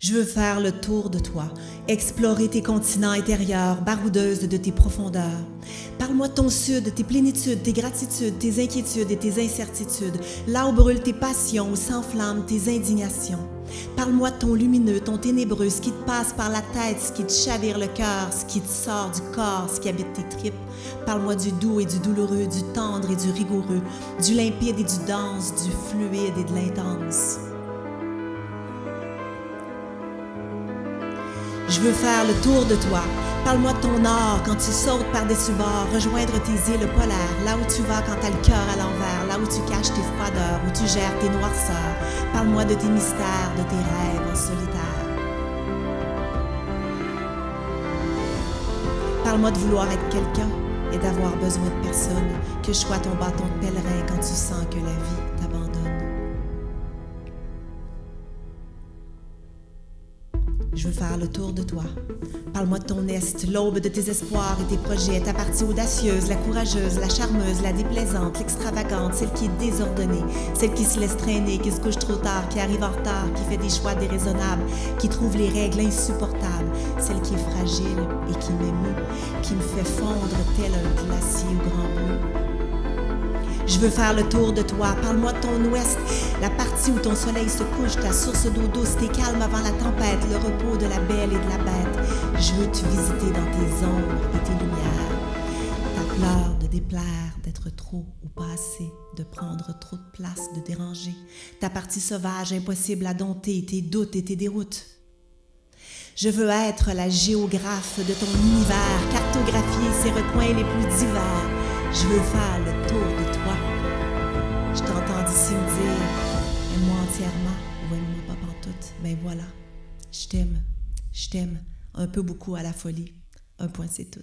Je veux faire le tour de toi, explorer tes continents intérieurs, baroudeuses de tes profondeurs. Parle-moi de ton sud, tes plénitudes, tes gratitudes, tes inquiétudes et tes incertitudes, là où brûlent tes passions, où s'enflamment tes indignations. Parle-moi de ton lumineux, ton ténébreux, ce qui te passe par la tête, ce qui te chavire le cœur, ce qui te sort du corps, ce qui habite tes tripes. Parle-moi du doux et du douloureux, du tendre et du rigoureux, du limpide et du dense, du fluide et de l'intense. Je veux faire le tour de toi. Parle-moi de ton or quand tu sautes par-dessus bord, rejoindre tes îles polaires, là où tu vas quand t'as le cœur à l'envers, là où tu caches tes froideurs, où tu gères tes noirceurs. Parle-moi de tes mystères, de tes rêves en solitaire. Parle-moi de vouloir être quelqu'un et d'avoir besoin de personne, que je sois ton bâton de pèlerin quand tu sens que la vie t'abandonne. Je veux faire le tour de toi. Parle-moi de ton est, l'aube de tes espoirs et tes projets, ta partie audacieuse, la courageuse, la charmeuse, la déplaisante, l'extravagante, celle qui est désordonnée, celle qui se laisse traîner, qui se couche trop tard, qui arrive en retard, qui fait des choix déraisonnables, qui trouve les règles insupportables, celle qui est fragile et qui m'émeut, qui me fait fondre tel un glacier au grand bleu. Je veux faire le tour de toi. Parle-moi de ton ouest, la partie où ton soleil se couche, ta source d'eau douce, tes calmes avant la tempête, le repos de la belle et de la bête. Je veux te visiter dans tes ombres et tes lumières. Ta peur de déplaire, d'être trop ou pas assez, de prendre trop de place, de déranger. Ta partie sauvage, impossible à dompter, tes doutes et tes déroutes. Je veux être la géographe de ton univers, cartographier ses recoins les plus divers. Je veux faire le tour de toi. Je t'entends d'ici me dire « Aime-moi entièrement ou aime-moi pas pantoute ». Ben voilà, je t'aime, un peu beaucoup à la folie. Un point c'est tout.